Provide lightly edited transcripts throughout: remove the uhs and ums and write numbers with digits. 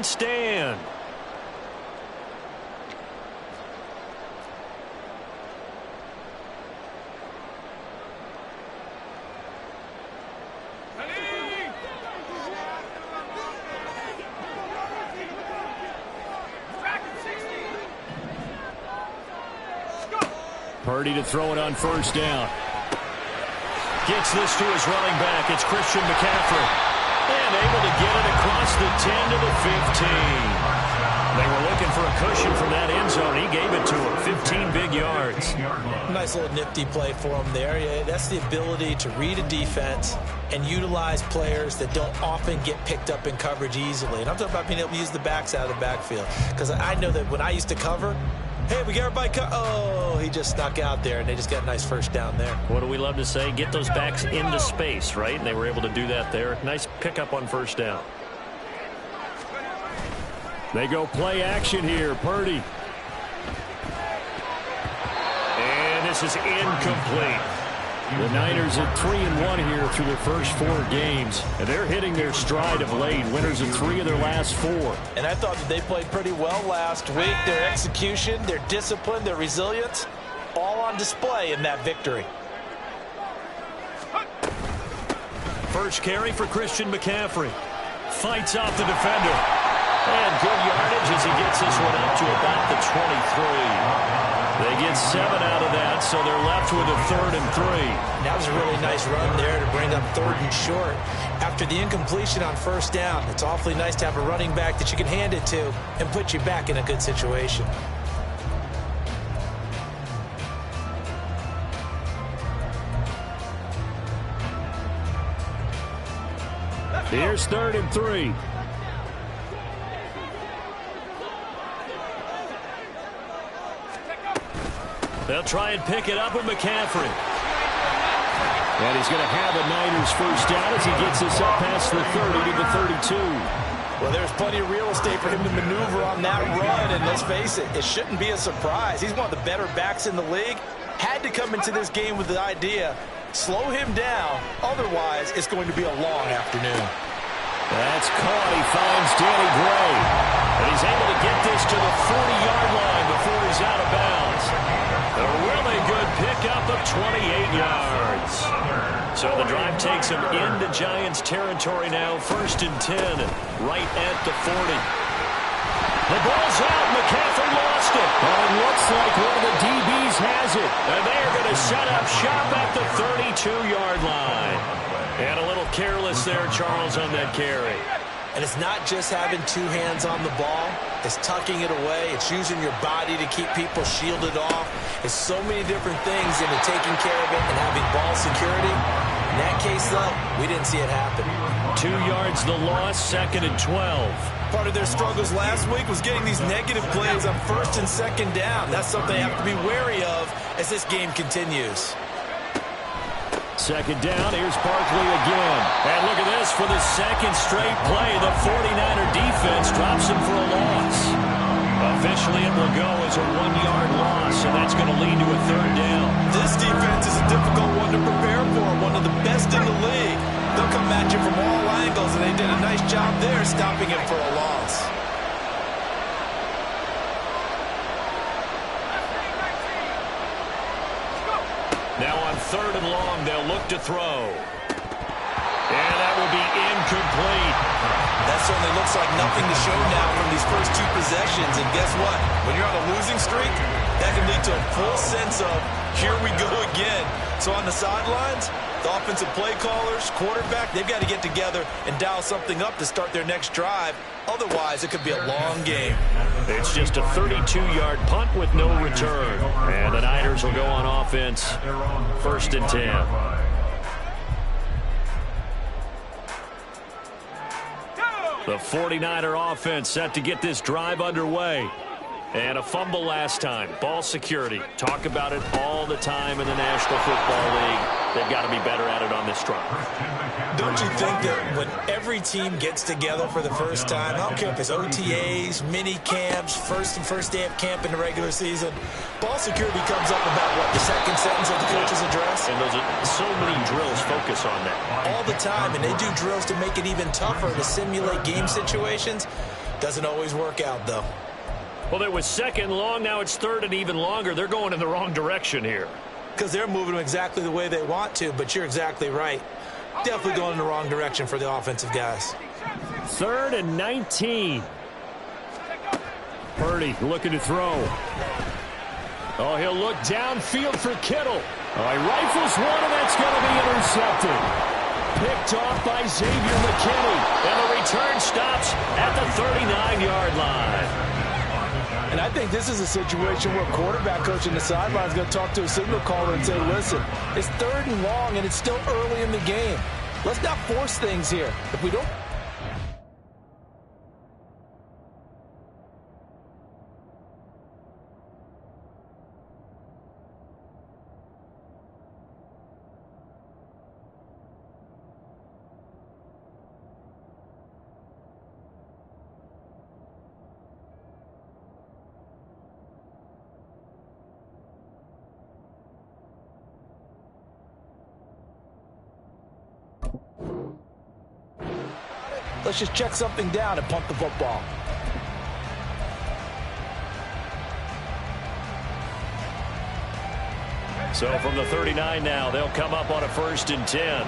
Stand. Purdy to throw it on first down. Gets this to his running back. It's Christian McCaffrey. And able to get it across the 10 to the 15. They were looking for a cushion from that end zone. He gave it to him. 15 big yards. Nice little nifty play for him there. Yeah, that's the ability to read a defense and utilize players that don't often get picked up in coverage easily. And I'm talking about being able to use the backs out of the backfield. Because I know that when I used to cover, hey, we got everybody oh, he just snuck out there, and they just got a nice first down there. What do we love to say? Get those backs into space, right? And they were able to do that there. Nice pickup on first down. They go play action here. Purdy. And this is incomplete. The Niners at 3-1 here through their first 4 games. And they're hitting their stride of late. Winners of 3 of their last 4. And I thought that they played pretty well last week. Their execution, their discipline, their resilience, all on display in that victory. First carry for Christian McCaffrey. Fights off the defender. And good yardage as he gets this one up to about the 23. They get 7 out of that, so they're left with a 3rd and 3. That was a really nice run there to bring up 3rd and short. After the incompletion on first down, it's awfully nice to have a running back that you can hand it to and put you back in a good situation. Here's 3rd and 3. They'll try and pick it up with McCaffrey. And he's going to have a Niners first down as he gets this up past the 30 to the 32. Well, there's plenty of real estate for him to maneuver on that run, and let's face it, it shouldn't be a surprise. He's one of the better backs in the league. Had to come into this game with the idea, slow him down, otherwise it's going to be a long afternoon. That's caught. He finds Danny Gray. And he's able to get this to the 40-yard line before he's out of bounds. A really good pickup of 28 yards. So the drive takes him into Giants territory now. 1st and 10, right at the 40. The ball's out. McCaffrey lost it. But it looks like one of the DBs has it. And they're going to set up shop at the 32-yard line. And a little careless there, Charles, on that carry. And it's not just having 2 hands on the ball. It's tucking it away. It's using your body to keep people shielded off. It's so many different things into taking care of it and having ball security. In that case, though, we didn't see it happen. 2 yards the loss, 2nd and 12. Part of their struggles last week was getting these negative plays on 1st and 2nd down. That's something they have to be wary of as this game continues. 2nd down, here's Barkley again. And look at this for the 2nd straight play. The 49er defense drops him for a loss. Officially, it will go as a 1-yard loss, and that's going to lead to a 3rd down. This defense is a difficult one to prepare for, one of the best in the league. They'll come at you from all angles, and they did a nice job there stopping him for a loss. Now on 3rd and long, they'll look to throw. And that will be incomplete. That certainly looks like nothing to show now from these first 2 possessions. And guess what? When you're on a losing streak, that can lead to a full sense of, here we go again. So on the sidelines, the offensive play callers, quarterback, they've got to get together and dial something up to start their next drive. Otherwise, it could be a long game. It's just a 32-yard punt with no return. And the Niners will go on offense. 1st and 10. The 49er offense set to get this drive underway. And a fumble last time. Ball security. Talk about it all the time in the National Football League. They've got to be better at it on this drive. Don't you think that when every team gets together for the first time, I don't care if it's OTAs, mini camps, first day of camp in the regular season, ball security comes up about, what, the 2nd sentence of the coach's address? And those are so many drills focus on that. All the time, and they do drills to make it even tougher to simulate game situations. Doesn't always work out, though. Well, it was second long. Now it's third and even longer. They're going in the wrong direction here. Because they're moving exactly the way they want to, but you're exactly right. Definitely going in the wrong direction for the offensive guys. 3rd and 19. Purdy looking to throw. Oh, he'll look downfield for Kittle. Oh, he rifles one, and that's going to be intercepted. Picked off by Xavier McKinney. And the return stops at the 39-yard line. And I think this is a situation where quarterback coach in the sideline is going to talk to a signal caller and say, listen, it's 3rd and long, and it's still early in the game. Let's not force things here. If we don't... Let's just check something down and pump the football. So from the 39 now, they'll come up on a 1st and 10.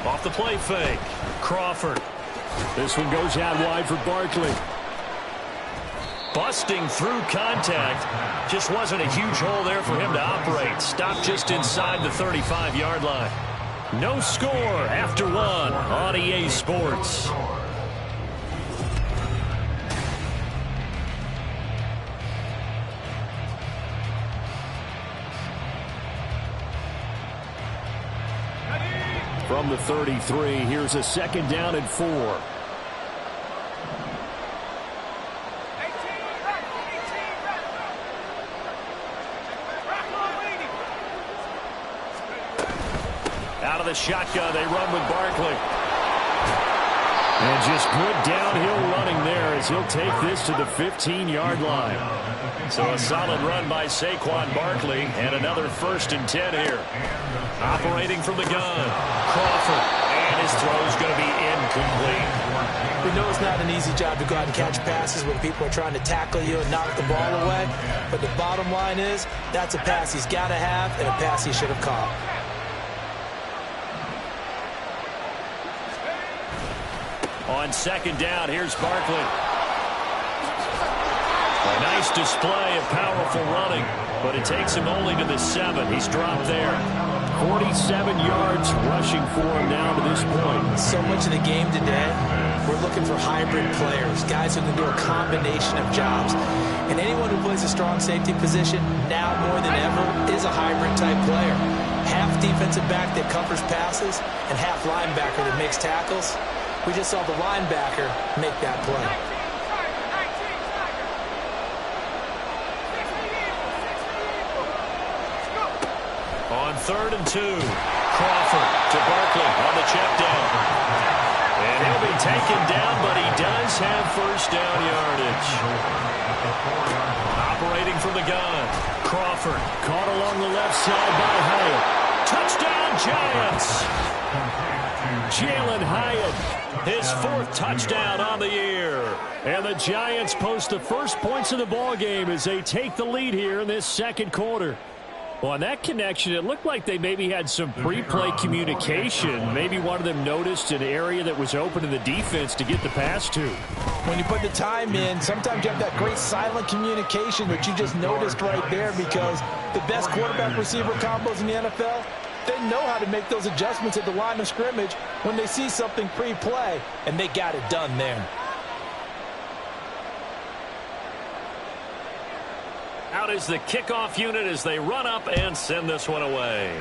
Off the play fake. Crawford. This one goes out wide for Barkley. Busting through contact. Just wasn't a huge hole there for him to operate. Stopped just inside the 35-yard line. No score after one on EA Sports. From the 33, here's a 2nd down and 4. Out of the shotgun, they run with Barkley. And just good downhill running there as he'll take this to the 15-yard line. So a solid run by Saquon Barkley and another 1st and 10 here. Operating from the gun, Crawford, and his throw's going to be incomplete. We know it's not an easy job to go out and catch passes when people are trying to tackle you and knock the ball away. But the bottom line is, that's a pass he's got to have and a pass he should have caught. On 2nd down, here's Barkley. A nice display of powerful running, but it takes him only to the 7. He's dropped there. 47 yards rushing for him now to this point. So much of the game today, we're looking for hybrid players, guys who can do a combination of jobs. And anyone who plays a strong safety position, now more than ever, is a hybrid-type player. Half defensive back that covers passes and half linebacker that makes tackles. We just saw the linebacker make that play. On 3rd and 2, Crawford to Barkley on the check down. And he'll be taken down, but he does have 1st down yardage. Operating from the gun, Crawford caught along the left side by Hyatt. Touchdown, Giants! Jalen Hyatt, his 4th touchdown on the year. And the Giants post the first points of the ball game as they take the lead here in this 2nd quarter. Well, on that connection, it looked like they maybe had some pre-play communication. Maybe one of them noticed an area that was open to the defense to get the pass to. When you put the time in, sometimes you have that great silent communication that you just noticed right there, because the best quarterback-receiver combos in the NFL, they know how to make those adjustments at the line of scrimmage when they see something pre-play, and they got it done there. Out is the kickoff unit as they run up and send this one away.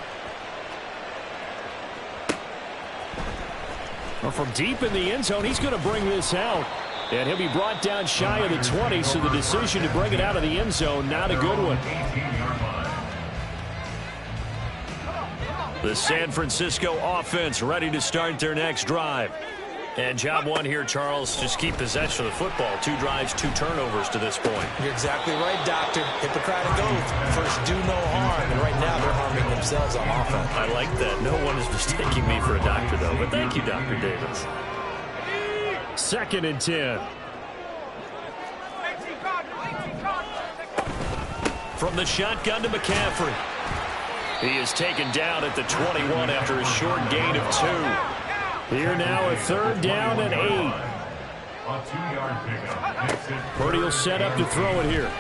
Well, from deep in the end zone, he's going to bring this out. And he'll be brought down shy of the 20, so the decision to bring it out of the end zone, not a good one. The San Francisco offense ready to start their next drive. And job one here, Charles, just keep possession of the football. 2 drives, 2 turnovers to this point. You're exactly right, Doctor. Hippocratic oath. First, do no harm. And right now, they're harming themselves on offense. I like that. No one is mistaking me for a doctor, though. But thank you, Dr. Davis. 2nd and 10. From the shotgun to McCaffrey. He is taken down at the 21 after a short gain of 2. Here now a 3rd down and 8. A 2-yard pickup. Purdy will set up to throw it here.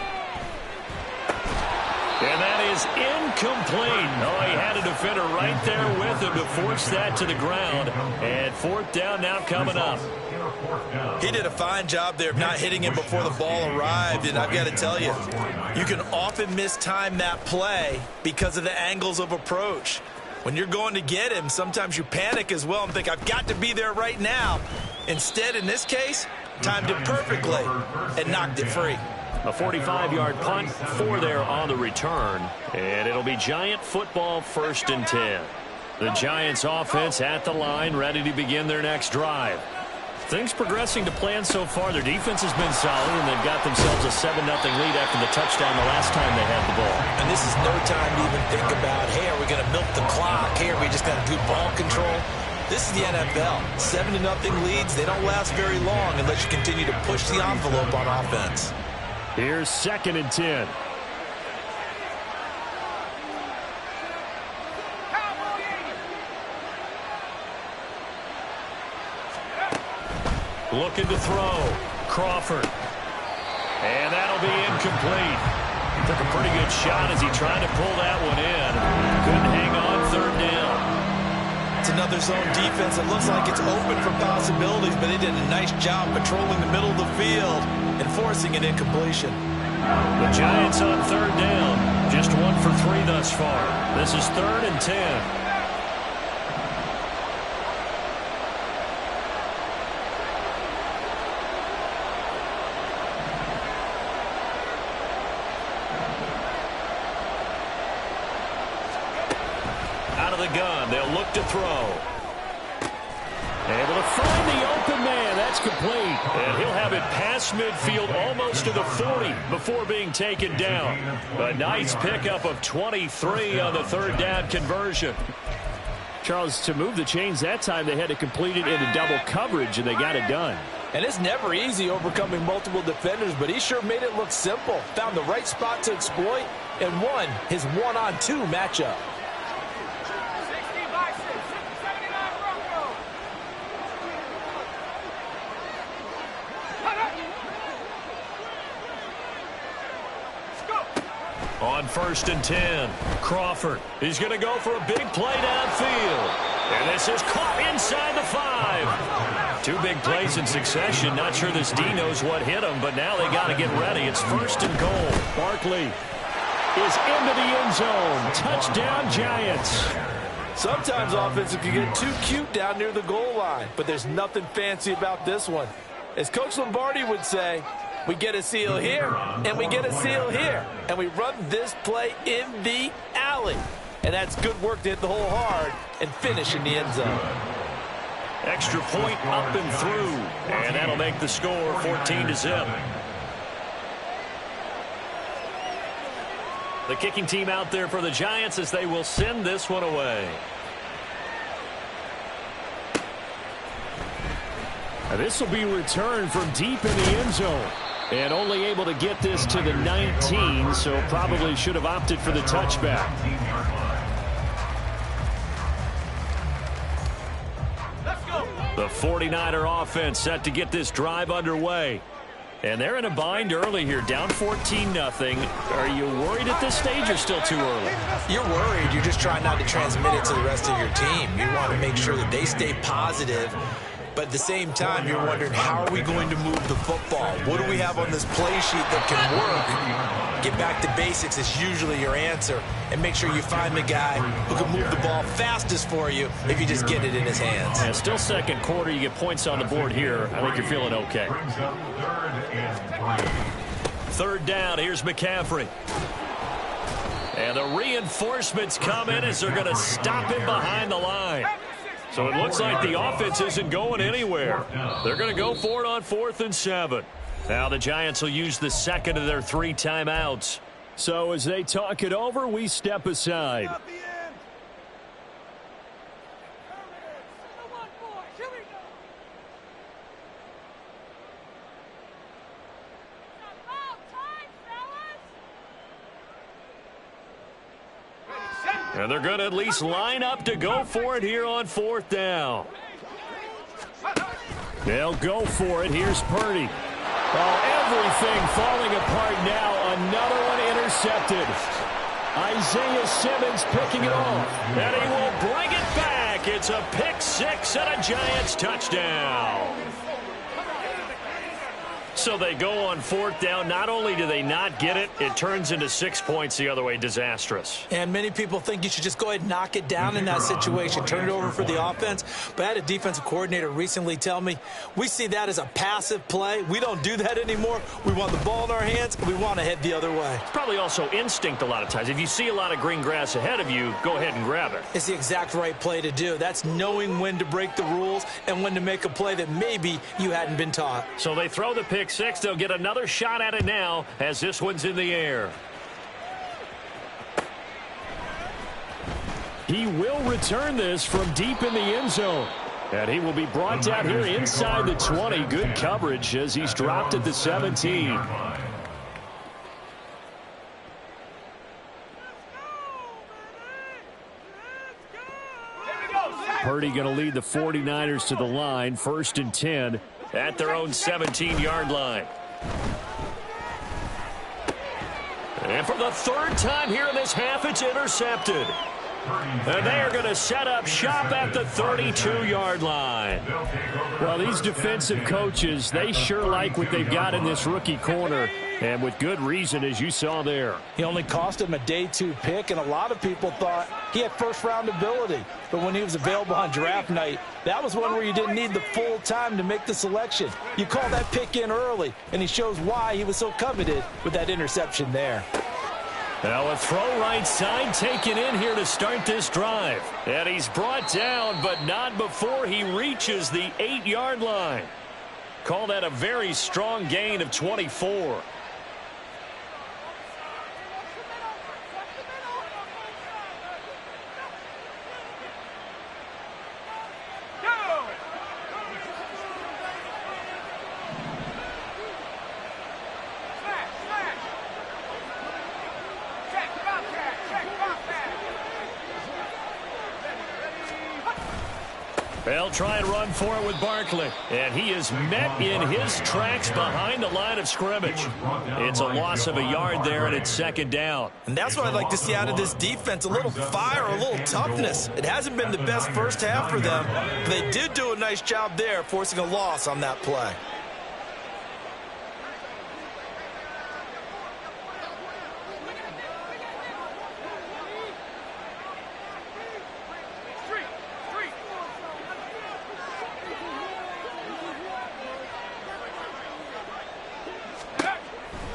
And that is incomplete. Oh, he had a defender right there with him to force that to the ground. And 4th down now coming up. He did a fine job there of not hitting him before the ball arrived. And I've got to tell you, you can often mistime that play because of the angles of approach. When you're going to get him, sometimes you panic as well and think, I've got to be there right now. Instead, in this case, timed it perfectly and knocked it free. A 45-yard punt, 4 there on the return. And it'll be Giant football, 1st and 10. The Giants offense at the line, ready to begin their next drive. Things progressing to plan so far. Their defense has been solid, and they've got themselves a 7-0 lead after the touchdown the last time they had the ball. And this is no time to even think about, hey, are we going to milk the clock? Hey, are we just going to do ball control? This is the NFL. 7-0 leads, they don't last very long unless you continue to push the envelope on offense. Here's 2nd and 10. Looking to throw. Crawford. And that'll be incomplete. Took a pretty good shot as he tried to pull that one in. Couldn't hang on 3rd down. It's another zone defense. It looks like it's open for possibilities, but they did a nice job patrolling the middle of the field and forcing an incompletion. The Giants on 3rd down. Just 1 for 3 thus far. This is 3rd and 10. The gun. They'll look to throw. Able to find the open man. That's complete. And he'll have it past midfield almost to the 40 before being taken down. A nice pickup of 23 on the 3rd down conversion. Charles, to move the chains that time, they had to complete it into double coverage, and they got it done. And it's never easy overcoming multiple defenders, but he sure made it look simple. Found the right spot to exploit and won his 1-on-2 matchup. On 1st and 10, Crawford. He's going to go for a big play downfield. And this is caught inside the 5. 2 big plays in succession. Not sure this D knows what hit him, but now they got to get ready. It's 1st and goal. Barkley is into the end zone. Touchdown, Giants. Sometimes offenses can get too cute down near the goal line, but there's nothing fancy about this one. As Coach Lombardi would say, we get a seal here, and we get a seal here. And we run this play in the alley. And that's good work to hit the hole hard and finish in the end zone. Extra point up and through. And that'll make the score 14-0. The kicking team out there for the Giants as they will send this one away. This will be returned from deep in the end zone. And only able to get this to the 19, so probably should have opted for the touchback. The 49er offense set to get this drive underway. And they're in a bind early here, down 14-0. Are you worried at this stage or still too early? You're worried. You're just trying not to transmit it to the rest of your team. You want to make sure that they stay positive. But at the same time, you're wondering, how are we going to move the football? What do we have on this play sheet that can work? Get back to basics is usually your answer. And make sure you find the guy who can move the ball fastest for you if you just get it in his hands. Yeah, still 2nd quarter. You get points on the board here. I think you're feeling okay. 3rd down. Here's McCaffrey. And the reinforcements come in as they're going to stop him behind the line. So it looks like the offense isn't going anywhere. They're going to go for it on 4th and 7. Now the Giants will use the second of their 3 timeouts. So as they talk it over, we step aside. And they're going to at least line up to go for it here on 4th down. They'll go for it. Here's Purdy. Oh, everything falling apart now. Another one intercepted. Isaiah Simmons picking it off. And he will bring it back. It's a pick 6 and a Giants touchdown. So they go on 4th down. Not only do they not get it, it turns into 6 points the other way. Disastrous. And many people think you should just go ahead and knock it down in that situation. Turn it over for the offense. But I had a defensive coordinator recently tell me, we see that as a passive play. We don't do that anymore. We want the ball in our hands, and we want to head the other way. It's probably also instinct a lot of times. If you see a lot of green grass ahead of you, go ahead and grab it. It's the exact right play to do. That's knowing when to break the rules and when to make a play that maybe you hadn't been taught. So they throw the pick 6. They'll get another shot at it now as this one's in the air. He will return this from deep in the end zone. And he will be brought down here inside the 20. Good coverage as he's dropped at the 17. Purdy going to lead the 49ers to the line. 1st and 10 at their own 17-yard line. And for the 3rd time here in this half, it's intercepted. And they are going to set up shop at the 32-yard line. Well, these defensive coaches, they sure like what they've got in this rookie corner. And with good reason, as you saw there. He only cost him a day 2 pick, and a lot of people thought he had first-round ability. But when he was available on draft night, that was one where you didn't need the full time to make the selection. You call that pick in early, and he shows why he was so coveted with that interception there. Now a throw right side taken in here to start this drive. And he's brought down, but not before he reaches the 8-yard line. Call that a very strong gain of 24. They'll try and run for it with Barkley. And he is met in his tracks behind the line of scrimmage. It's a loss of a yard there, and it's 2nd down. And that's what I'd like to see out of this defense, a little fire, a little toughness. It hasn't been the best first half for them, but they did do a nice job there, forcing a loss on that play.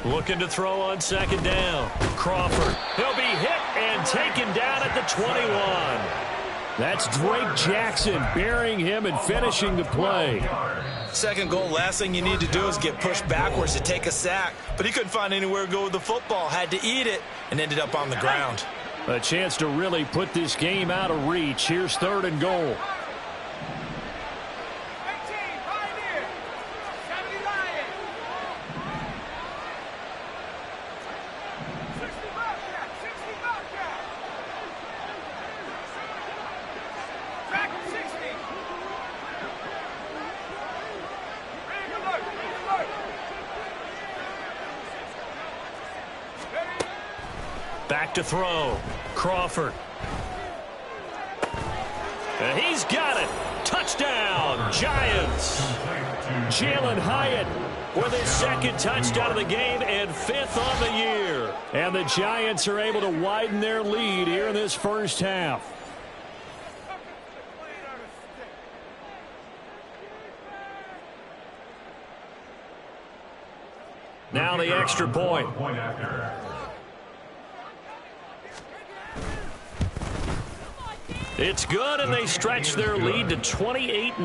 Looking to throw on 2nd down. Crawford. He'll be hit and taken down at the 21. That's Drake Jackson burying him and finishing the play. Second goal, last thing you need to do is get pushed backwards to take a sack. But he couldn't find anywhere to go with the football. Had to eat it and ended up on the ground. A chance to really put this game out of reach. Here's 3rd and goal. Back to throw. Crawford. And he's got it. Touchdown, Giants. Jalen Hyatt with his 2nd touchdown of the game and 5th on the year. And the Giants are able to widen their lead here in this first half. Now the extra point. It's good, and they stretch their lead to 28-9.